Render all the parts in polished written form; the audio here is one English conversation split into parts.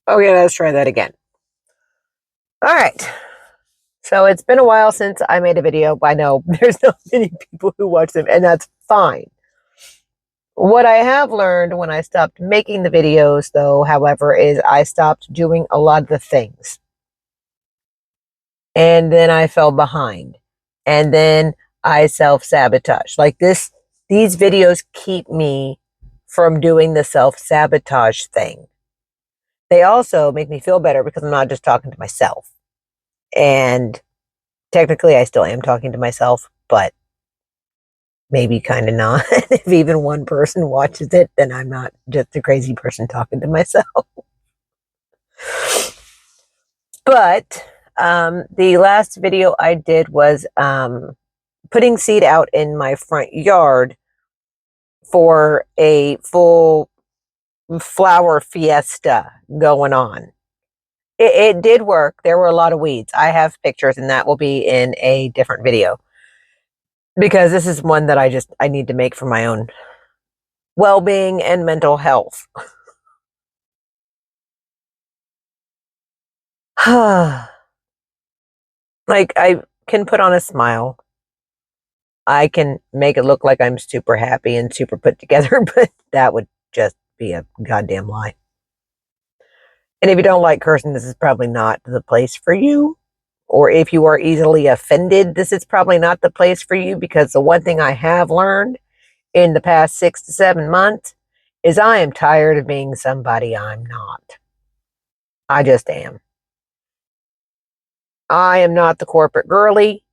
Okay, let's try that again. All right. So it's been a while since I made a video. I know there's not many people who watch them, and that's fine. What I have learned when I stopped making the videos, though, however, is I stopped doing a lot of the things. And then I fell behind. And then I self-sabotage. Like these videos keep me from doing the self-sabotage thing. They also make me feel better because I'm not just talking to myself. And technically, I still am talking to myself, but maybe kind of not. If even one person watches it, then I'm not just a crazy person talking to myself. But the last video I did was putting seed out in my front yard for a full flower fiesta going on. It did work. There were a lot of weeds. I have pictures, and that will be in a different video. Because this is one that I need to make for my own well-being and mental health. Like, I can put on a smile. I can make it look like I'm super happy and super put together, but that would just be a goddamn lie. And if you don't like cursing, this is probably not the place for you. Or if you are easily offended, this is probably not the place for you, because the one thing I have learned in the past 6 to 7 months is I am tired of being somebody I'm not. I just am. I am not the corporate girly.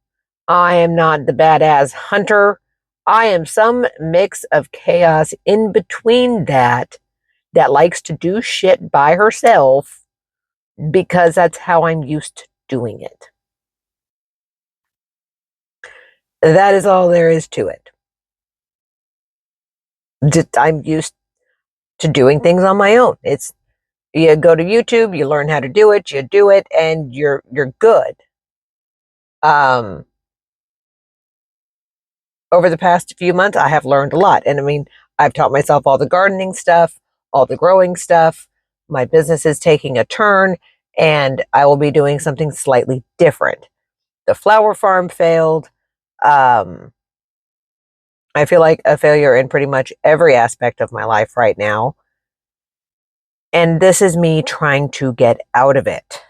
I am not the badass hunter. I am some mix of chaos in between that likes to do shit by herself because that's how I'm used to doing it. That is all there is to it. I'm used to doing things on my own. It's, you go to YouTube, you learn how to do it, you do it, and you're good. Over the past few months, I have learned a lot. And I mean, I've taught myself all the gardening stuff, all the growing stuff. My business is taking a turn, and I will be doing something slightly different. The flower farm failed. I feel like a failure in pretty much every aspect of my life right now. And this is me trying to get out of it.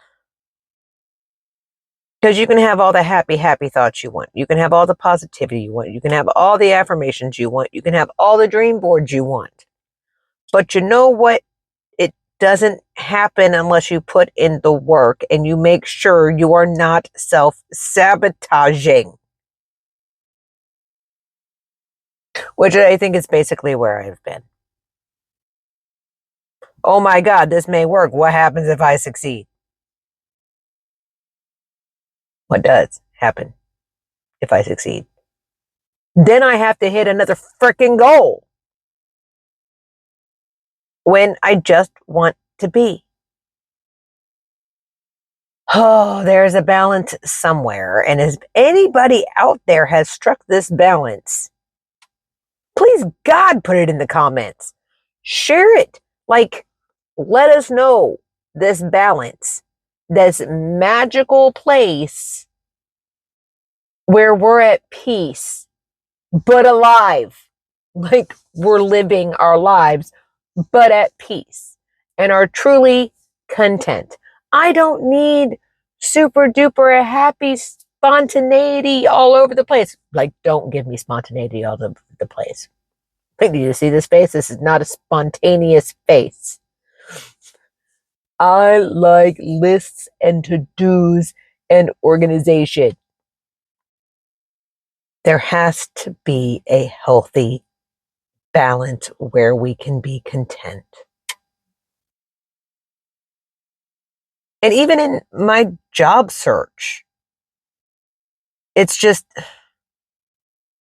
Because you can have all the happy thoughts you want. You can have all the positivity you want. You can have all the affirmations you want. You can have all the dream boards you want. But you know what? It doesn't happen unless you put in the work and you make sure you are not self-sabotaging. Which I think is basically where I've been. Oh my God, this may work. What happens if I succeed? What does happen if I succeed? Then I have to hit another freaking goal when I just want to be. Oh, there's a balance somewhere. And if anybody out there has struck this balance, please, God, put it in the comments. Share it. Like, let us know this balance, this magical place where we're at peace, but alive. Like, we're living our lives, but at peace and are truly content. I don't need super duper happy spontaneity all over the place. Like, don't give me spontaneity all over the place. Like, do you see this face? This is not a spontaneous face. I like lists and to-dos and organization. There has to be a healthy balance where we can be content. And even in my job search, it's just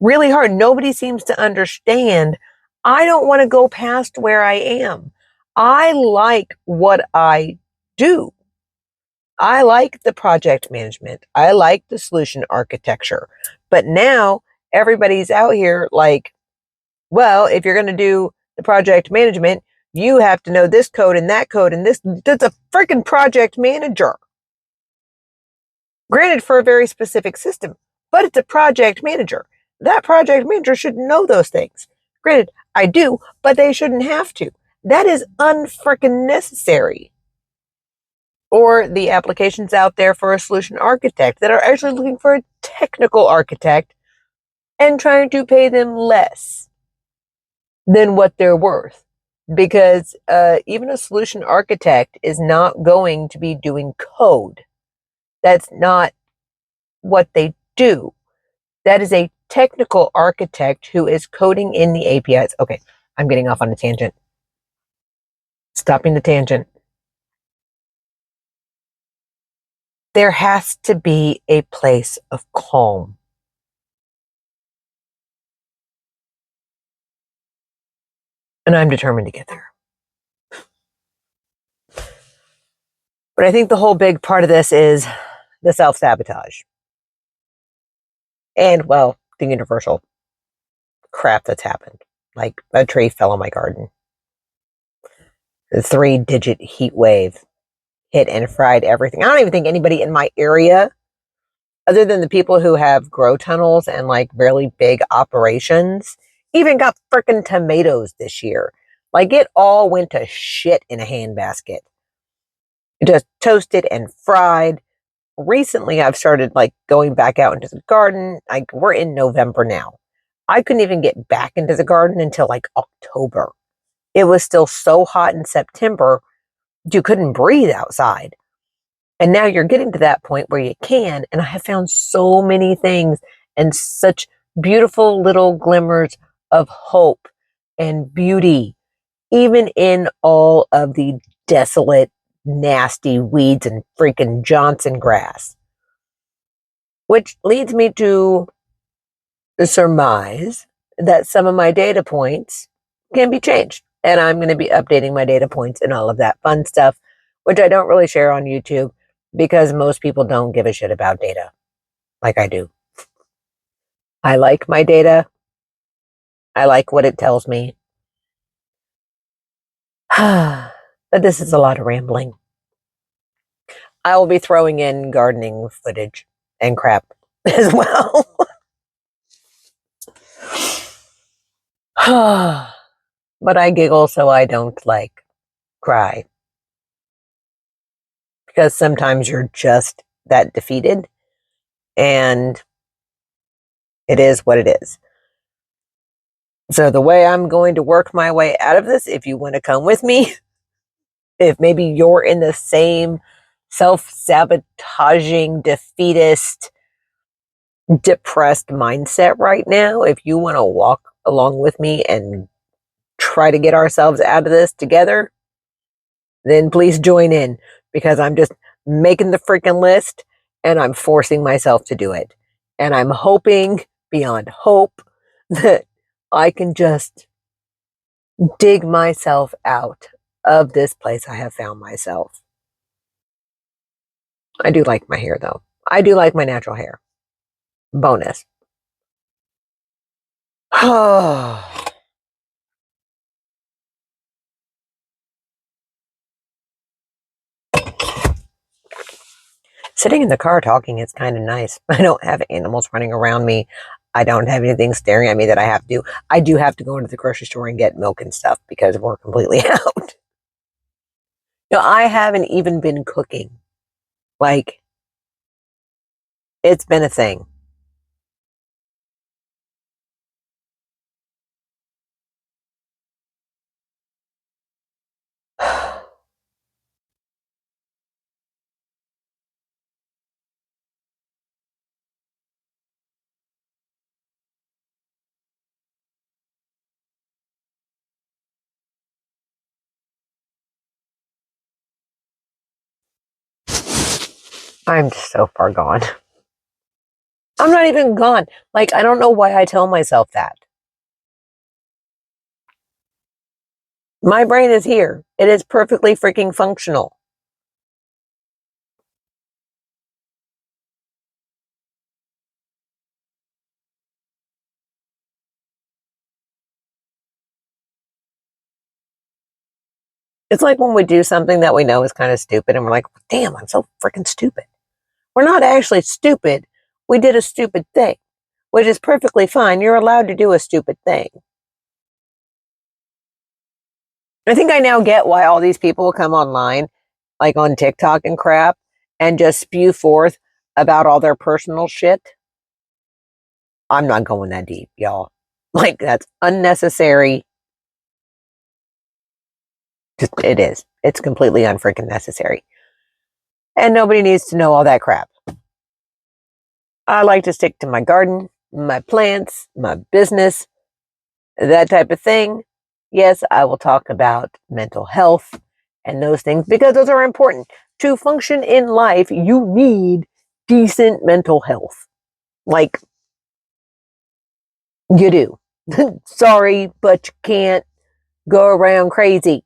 really hard. Nobody seems to understand. I don't want to go past where I am. I like what I do. I like the project management. I like the solution architecture. But now everybody's out here like, well, if you're going to do the project management, You have to know this code and that code and this. That's a freaking project manager. Granted, for a very specific system, but it's a project manager. That project manager should know those things. Granted, I do, but they shouldn't have to. That is unfreaking necessary. Or the applications out there for a solution architect that are actually looking for a technical architect and trying to pay them less than what they're worth. Because even a solution architect is not going to be doing code. That's not what they do. That is a technical architect who is coding in the APIs. Okay, I'm getting off on a tangent. Stopping the tangent. There has to be a place of calm. And I'm determined to get there. But I think the whole big part of this is the self-sabotage. And, well, the universal crap that's happened. Like a tree fell on my garden. The 3-digit heat wave hit and fried everything. I don't even think anybody in my area, other than the people who have grow tunnels and like really big operations, even got frickin' tomatoes this year. Like it all went to shit in a handbasket. Just toasted and fried. Recently, I've started like going back out into the garden. Like we're in November now. I couldn't even get back into the garden until like October. It was still so hot in September, you couldn't breathe outside. And now you're getting to that point where you can. And I have found so many things and such beautiful little glimmers of hope and beauty, even in all of the desolate, nasty weeds and freaking Johnson grass. Which leads me to surmise that some of my data points can be changed. And I'm going to be updating my data points and all of that fun stuff, which I don't really share on YouTube because most people don't give a shit about data like I do. I like my data. I like what it tells me. But this is a lot of rambling. I will be throwing in gardening footage and crap as well. But I giggle so I don't like cry. Because sometimes you're just that defeated and it is what it is. So the way I'm going to work my way out of this, if you want to come with me, if maybe you're in the same self-sabotaging, defeatist, depressed mindset right now, if you want to walk along with me and try to get ourselves out of this together, then please join in because I'm just making the freaking list and I'm forcing myself to do it. And I'm hoping beyond hope that I can just dig myself out of this place I have found myself. I do like my hair though. I do like my natural hair. Bonus. Sitting in the car talking is kind of nice. I don't have animals running around me. I don't have anything staring at me that I have to do. I do have to go into the grocery store and get milk and stuff because we're completely out. I haven't even been cooking. Like, it's been a thing. I'm just so far gone. I'm not even gone. Like, I don't know why I tell myself that. My brain is here. It is perfectly freaking functional. It's like when we do something that we know is kind of stupid and we're like, damn, I'm so freaking stupid. We're not actually stupid. We did a stupid thing, which is perfectly fine. You're allowed to do a stupid thing. I think I now get why all these people come online, like on TikTok and crap, and just spew forth about all their personal shit. I'm not going that deep, y'all. Like, that's unnecessary. It is. It's completely unfreaking necessary. And nobody needs to know all that crap. I like to stick to my garden, my plants, my business, that type of thing. Yes, I will talk about mental health and those things because those are important. To function in life, you need decent mental health. Like, you do. Sorry, but you can't go around crazy.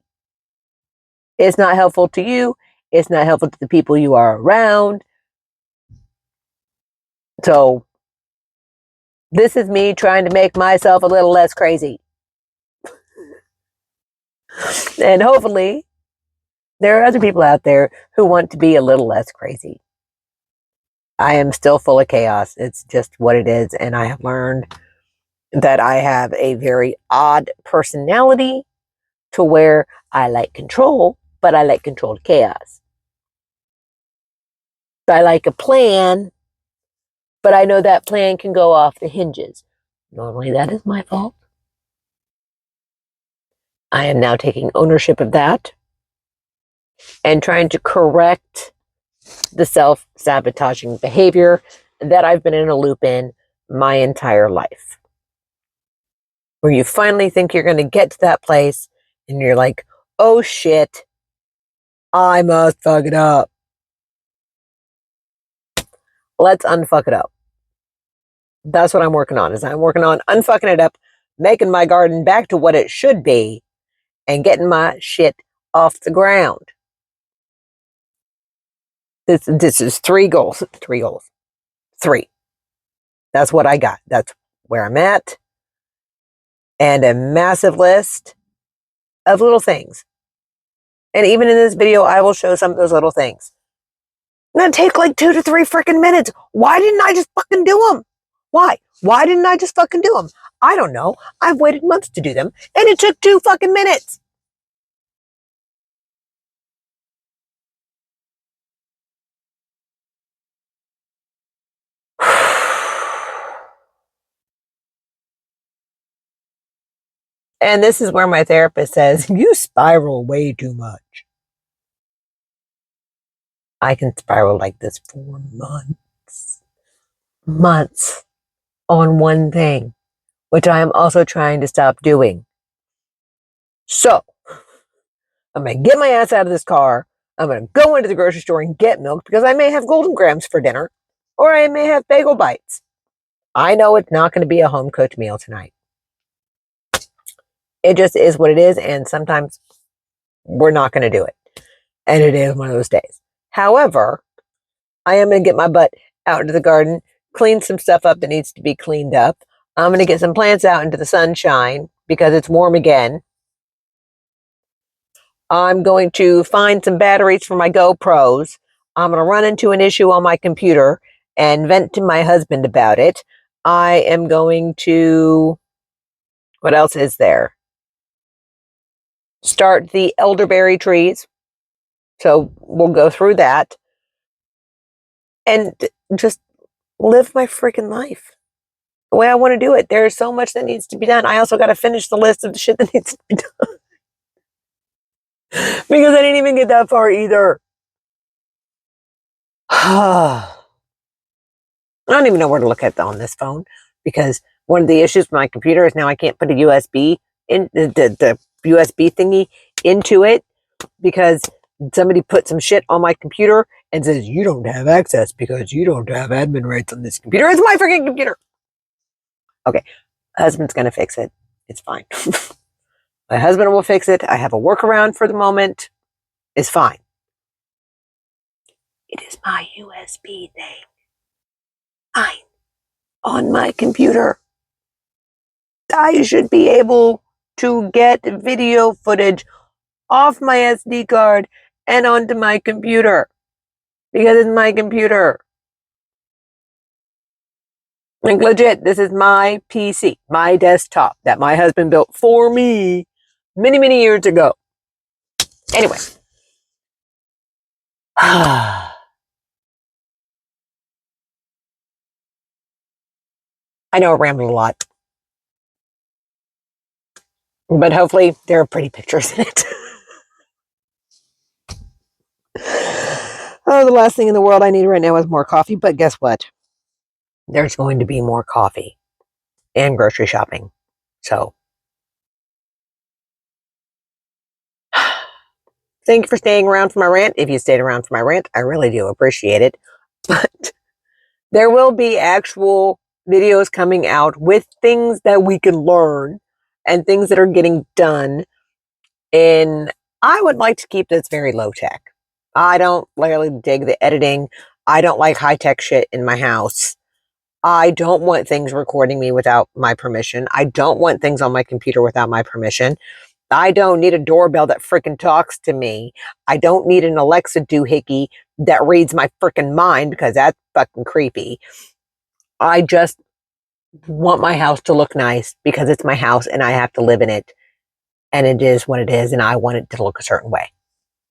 It's not helpful to you. It's not helpful to the people you are around. So, this is me trying to make myself a little less crazy. And hopefully, there are other people out there who want to be a little less crazy. I am still full of chaos. It's just what it is. And I have learned that I have a very odd personality to where I like control, but I like controlled chaos. I like a plan, but I know that plan can go off the hinges. Normally, that is my fault. I am now taking ownership of that and trying to correct the self-sabotaging behavior that I've been in a loop in my entire life. Where you finally think you're going to get to that place and you're like, oh shit, I must fuck it up. Let's unfuck it up. That's what I'm working on. I'm working on unfucking it up, making my garden back to what it should be, and getting my shit off the ground. This is 3 goals. 3 goals. 3. That's what I got. That's where I'm at. And a massive list of little things. And even in this video, I will show some of those little things. That take like 2 to 3 freaking minutes. Why didn't I just fucking do them? Why? Why didn't I just fucking do them? I don't know. I've waited months to do them, and it took 2 fucking minutes. And this is where my therapist says, you spiral way too much. I can spiral like this for months. Months on one thing, which I am also trying to stop doing. So, I'm going to get my ass out of this car. I'm going to go into the grocery store and get milk because I may have Golden Grams for dinner, or I may have bagel bites. I know it's not going to be a home cooked meal tonight. It just is what it is, and sometimes we're not going to do it. And it is one of those days. However, I am going to get my butt out into the garden, clean some stuff up that needs to be cleaned up. I'm going to get some plants out into the sunshine because it's warm again. I'm going to find some batteries for my GoPros. I'm going to run into an issue on my computer and vent to my husband about it. I am going to, what else is there? Start the elderberry trees. So we'll go through that and just live my freaking life the way I want to do it. There's so much that needs to be done. I also got to finish the list of the shit that needs to be done because I didn't even get that far either. I don't even know where to look at on this phone because one of the issues with my computer is now I can't put a USB in the USB thingy into it because somebody put some shit on my computer and says you don't have access because you don't have admin rights on this computer. It's my freaking computer. Okay, husband's gonna fix it. It's fine. My husband will fix it. I have a workaround for the moment. It's fine. It is my USB thing. Fine. On my computer. I should be able to get video footage off my SD card and onto my computer because it's my computer. Like legit, this is my PC, my desktop that my husband built for me many, many years ago. Anyway. I know I rambled a lot, but hopefully there are pretty pictures in it. Oh, the last thing in the world I need right now is more coffee, but guess what? There's going to be more coffee and grocery shopping. So, thank you for staying around for my rant. If you stayed around for my rant, I really do appreciate it. But there will be actual videos coming out with things that we can learn and things that are getting done. And I would like to keep this very low tech. I don't really dig the editing. I don't like high tech shit in my house. I don't want things recording me without my permission. I don't want things on my computer without my permission. I don't need a doorbell that freaking talks to me. I don't need an Alexa doohickey that reads my freaking mind because that's fucking creepy. I just want my house to look nice because it's my house and I have to live in it. And it is what it is, and I want it to look a certain way.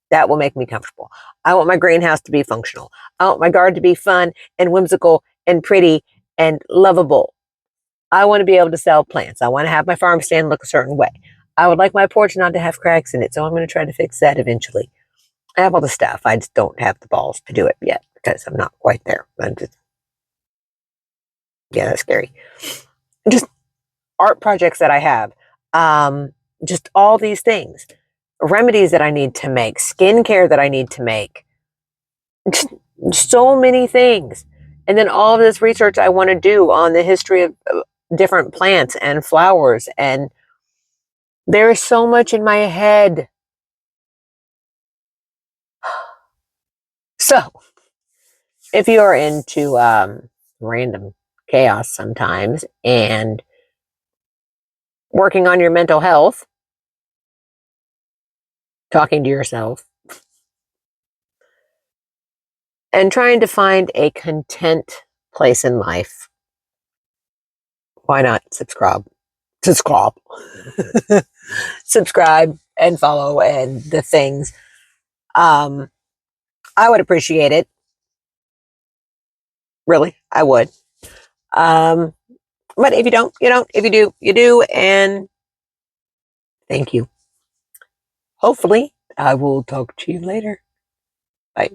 That will make me comfortable. I want my greenhouse to be functional. I want my garden to be fun and whimsical and pretty and lovable. I want to be able to sell plants. I want to have my farm stand look a certain way. I would like my porch not to have cracks in it, so I'm going to try to fix that eventually. I have all the stuff. I just don't have the balls to do it yet because I'm not quite there. Yeah, that's scary. Just art projects that I have. Just all these things. Remedies that I need to make. Skincare that I need to make. Just so many things. And then all of this research I want to do on the history of different plants and flowers. And there is so much in my head. So, if you are into random chaos sometimes and working on your mental health, talking to yourself, and trying to find a content place in life, why not subscribe? Subscribe. Subscribe and follow and the things. I would appreciate it. Really, I would. But if you don't, you don't. If you do, you do. And thank you. Hopefully, I will talk to you later. Bye.